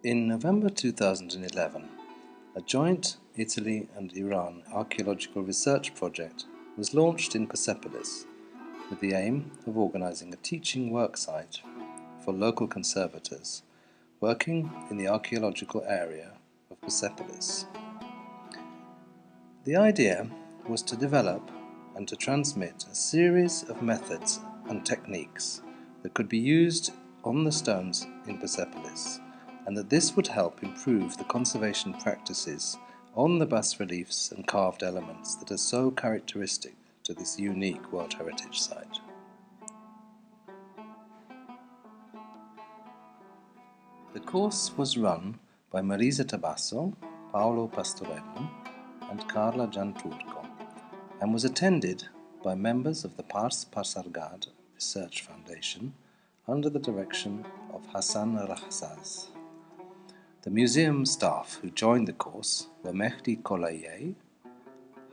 In November 2011, a joint Italy and Iran archaeological research project was launched in Persepolis with the aim of organizing a teaching worksite for local conservators working in the archaeological area of Persepolis. The idea was to develop and to transmit a series of methods and techniques that could be used on the stones in Persepolis, and that this would help improve the conservation practices on the bas-reliefs and carved elements that are so characteristic to this unique World Heritage Site. The course was run by Marisa Tabasso, Paolo Pastorello and Carla Gianturco, and was attended by members of the Pars Pasargad Research Foundation under the direction of Hassan Rahsaz. The museum staff who joined the course were Mehdi Kolayeh,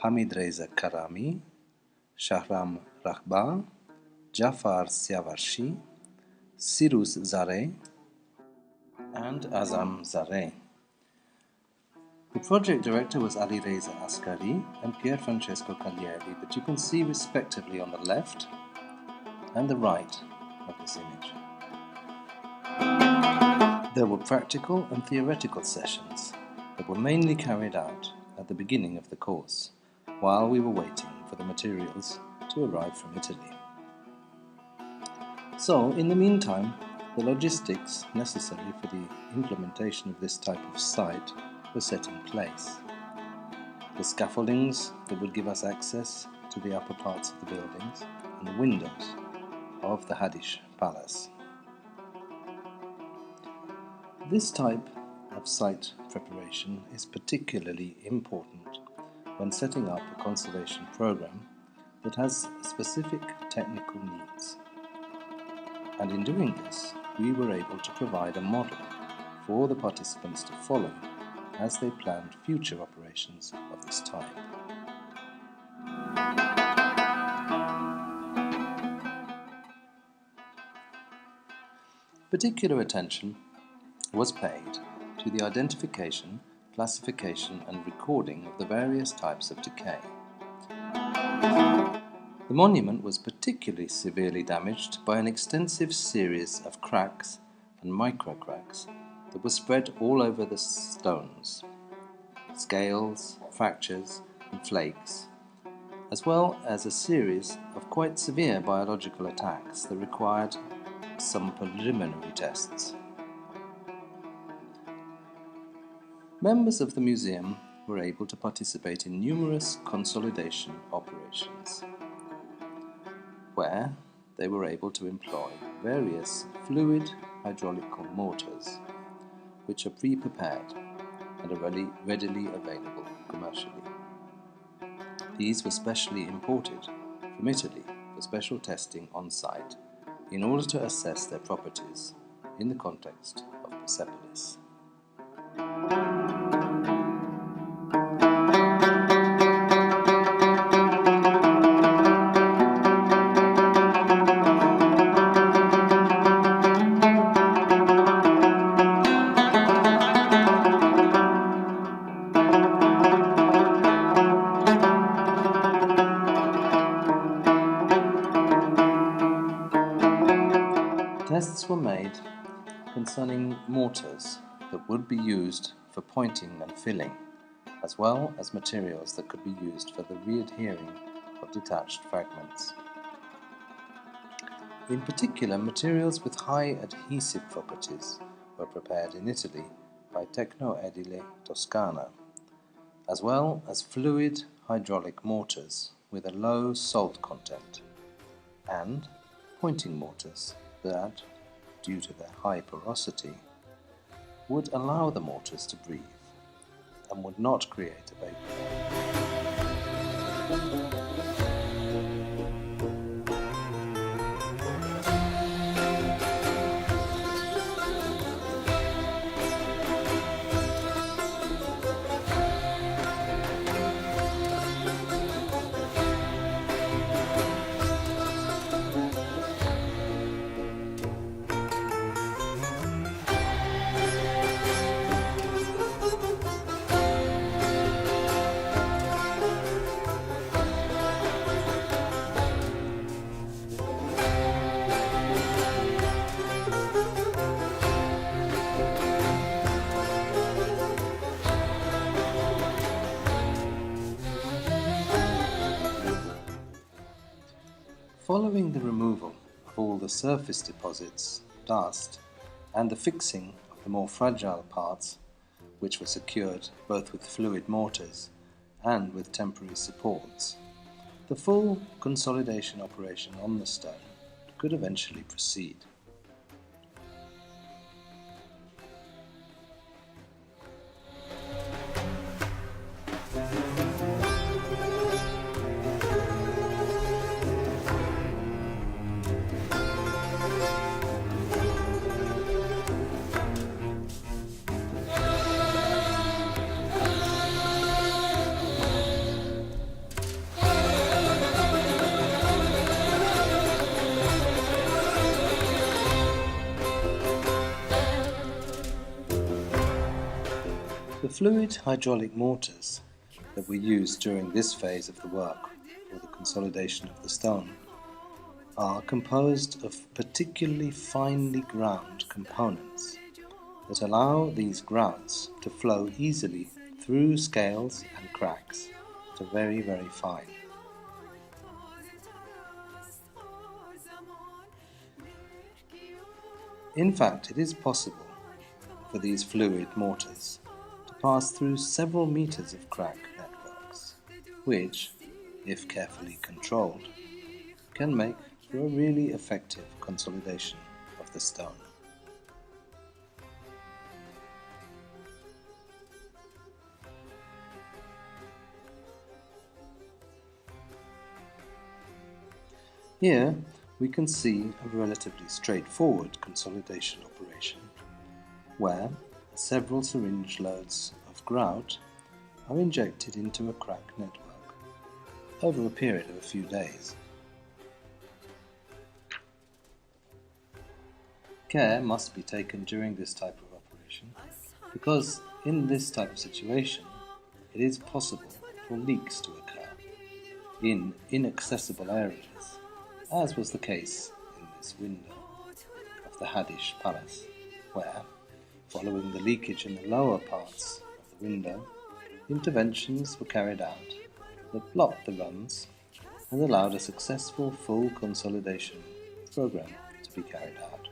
Hamid Reza Karami, Shahram Rahba, Jafar Siavarshi, Sirus Zareh, and Azam Zareh. The project director was Ali Reza Ascari and Pier Francesco Cagliari, that you can see respectively on the left and the right of this image. There were practical and theoretical sessions that were mainly carried out at the beginning of the course, while we were waiting for the materials to arrive from Italy. So, in the meantime, the logistics necessary for the implementation of this type of site were set in place. The scaffoldings that would give us access to the upper parts of the buildings and the windows of the Hadish Palace. This type of site preparation is particularly important when setting up a conservation program that has specific technical needs. And in doing this, we were able to provide a model for the participants to follow as they planned future operations of this type. Particular attention was paid to the identification, classification and recording of the various types of decay. The monument was particularly severely damaged by an extensive series of cracks and microcracks that were spread all over the stones, scales, fractures and flakes, as well as a series of quite severe biological attacks that required some preliminary tests. Members of the museum were able to participate in numerous consolidation operations, where they were able to employ various fluid hydraulical mortars, which are pre-prepared and are readily available commercially. These were specially imported from Italy for special testing on site in order to assess their properties in the context of Persepolis. Tests were made concerning mortars that would be used for pointing and filling, as well as materials that could be used for the re-adhering of detached fragments. In particular, materials with high adhesive properties were prepared in Italy by Tecno Edile Toscana, as well as fluid hydraulic mortars with a low salt content, and pointing mortars that, due to their high porosity, would allow the mortars to breathe and would not create a vapour. Following the removal of all the surface deposits, dust, and the fixing of the more fragile parts, which were secured both with fluid mortars and with temporary supports, the full consolidation operation on the stone could eventually proceed. The fluid hydraulic mortars that were used during this phase of the work for the consolidation of the stone are composed of particularly finely ground components that allow these grouts to flow easily through scales and cracks to very, very fine. In fact, it is possible for these fluid mortars to pass through several meters of crack networks, which, if carefully controlled, can make for a really effective consolidation of the stone. Here we can see a relatively straightforward consolidation operation where several syringe loads of grout are injected into a crack network over a period of a few days. Care must be taken during this type of operation because in this type of situation it is possible for leaks to occur in inaccessible areas, as was the case in this window of the Haddish Palace, where, following the leakage in the lower parts of the window, interventions were carried out that blocked the runs and allowed a successful full consolidation program to be carried out.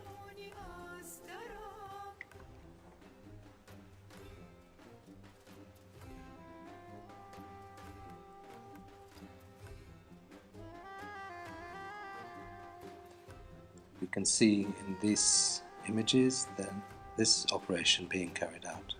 We can see in these images then this operation being carried out.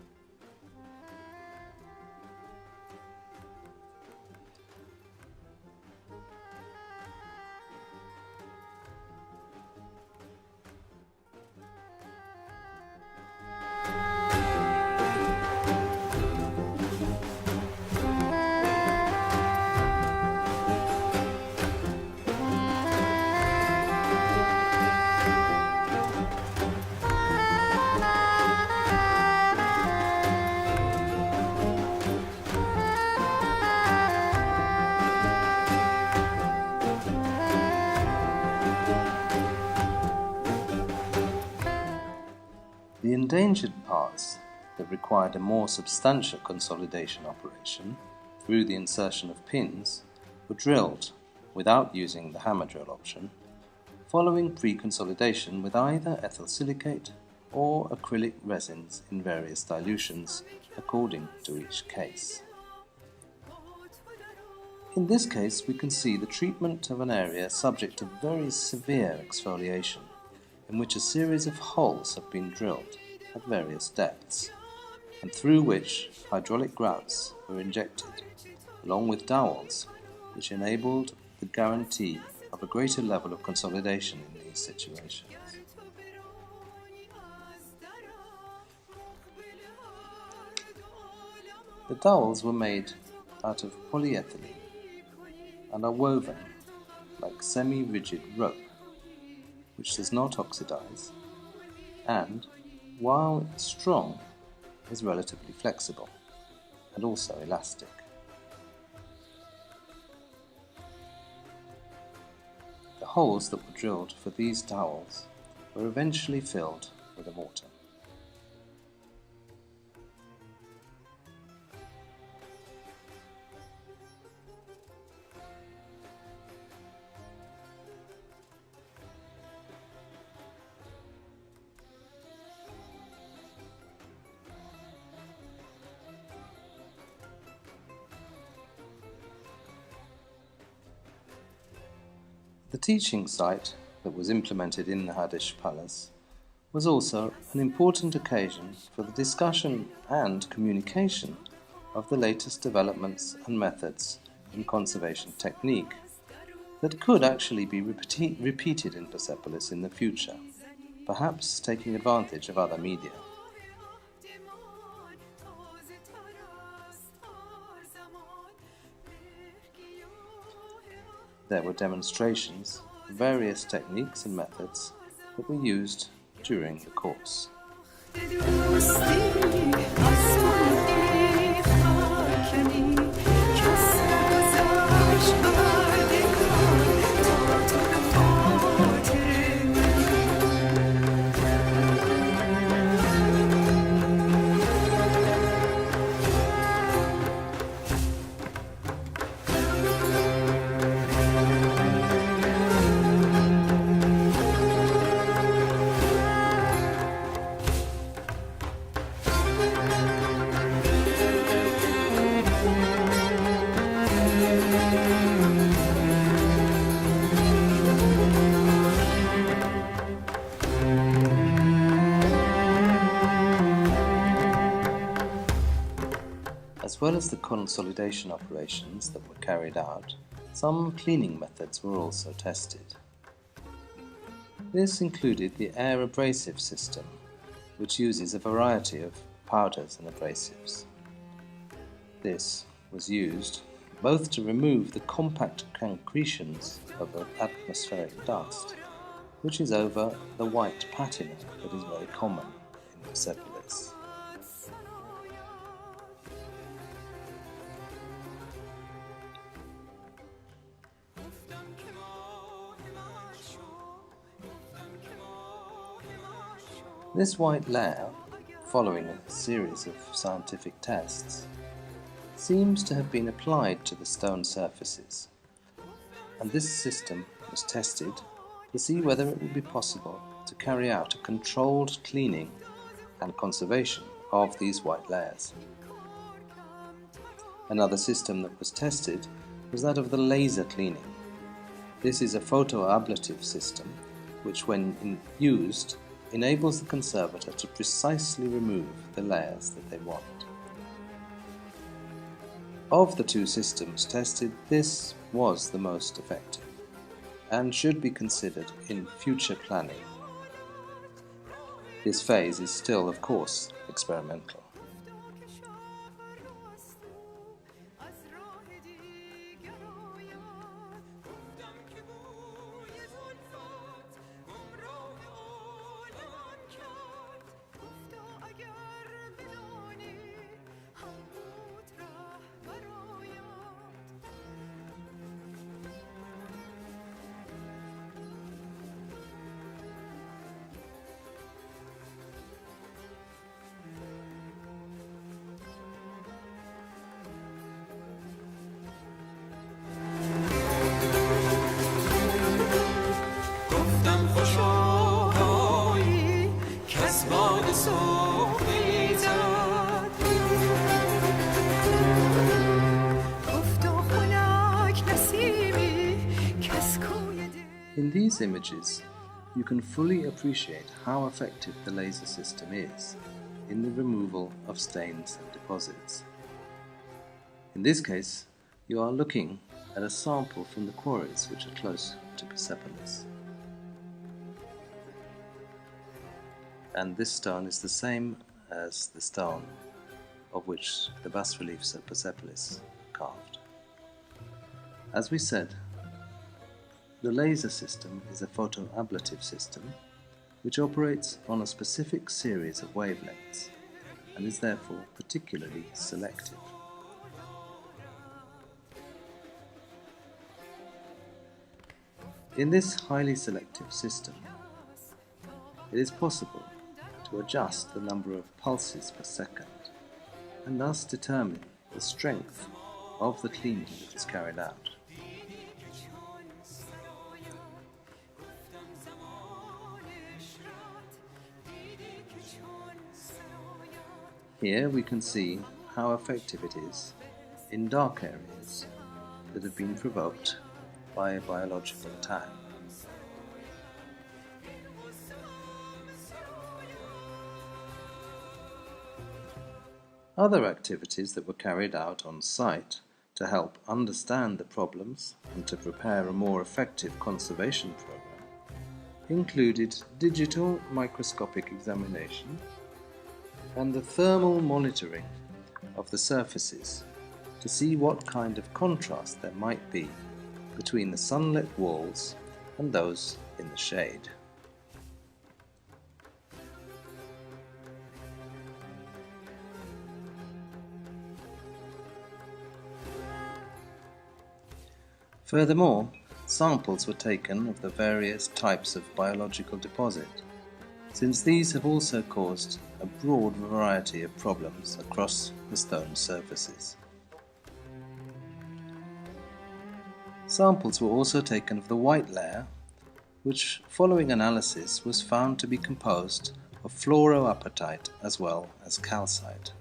The endangered parts that required a more substantial consolidation operation through the insertion of pins were drilled without using the hammer drill option, following pre-consolidation with either ethyl silicate or acrylic resins in various dilutions according to each case. In this case, we can see the treatment of an area subject to very severe exfoliation, in which a series of holes have been drilled at various depths, and through which hydraulic grouts were injected, along with dowels, which enabled the guarantee of a greater level of consolidation in these situations. The dowels were made out of polyethylene and are woven like semi-rigid rope, which does not oxidize, and, while strong, is relatively flexible and also elastic. The holes that were drilled for these dowels were eventually filled with a mortar. The teaching site that was implemented in the Hadish Palace was also an important occasion for the discussion and communication of the latest developments and methods in conservation technique that could actually be repeated in Persepolis in the future, perhaps taking advantage of other media. There were demonstrations of various techniques and methods that were used during the course. As well as the consolidation operations that were carried out, some cleaning methods were also tested. This included the air abrasive system, which uses a variety of powders and abrasives. This was used both to remove the compact concretions of atmospheric dust, which is over the white patina that is very common in Persepolis. This white layer, following a series of scientific tests, seems to have been applied to the stone surfaces, and this system was tested to see whether it would be possible to carry out a controlled cleaning and conservation of these white layers. Another system that was tested was that of the laser cleaning. This is a photoablative system which, when used, enables the conservator to precisely remove the layers that they want. Of the two systems tested, this was the most effective and should be considered in future planning. This phase is still, of course, experimental. In these images, you can fully appreciate how effective the laser system is in the removal of stains and deposits. In this case, you are looking at a sample from the quarries which are close to Persepolis. And this stone is the same as the stone of which the bas-reliefs of Persepolis are carved. As we said, the laser system is a photoablative system which operates on a specific series of wavelengths and is therefore particularly selective. In this highly selective system, it is possible to adjust the number of pulses per second and thus determine the strength of the cleaning that is carried out. Here we can see how effective it is in dark areas that have been provoked by a biological attack. Other activities that were carried out on site to help understand the problems and to prepare a more effective conservation program included digital microscopic examination and the thermal monitoring of the surfaces to see what kind of contrast there might be between the sunlit walls and those in the shade. Furthermore, samples were taken of the various types of biological deposit, since these have also caused a broad variety of problems across the stone surfaces. Samples were also taken of the white layer, which, following analysis, was found to be composed of fluoroapatite as well as calcite.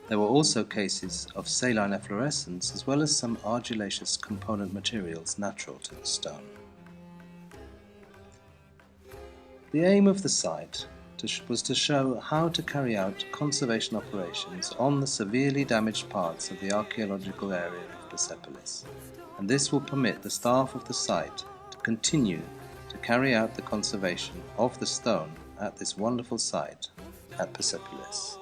There were also cases of saline efflorescence as well as some argillaceous component materials natural to the stone. The aim of the site was to show how to carry out conservation operations on the severely damaged parts of the archaeological area of Persepolis, and this will permit the staff of the site to continue to carry out the conservation of the stone at this wonderful site at Persepolis.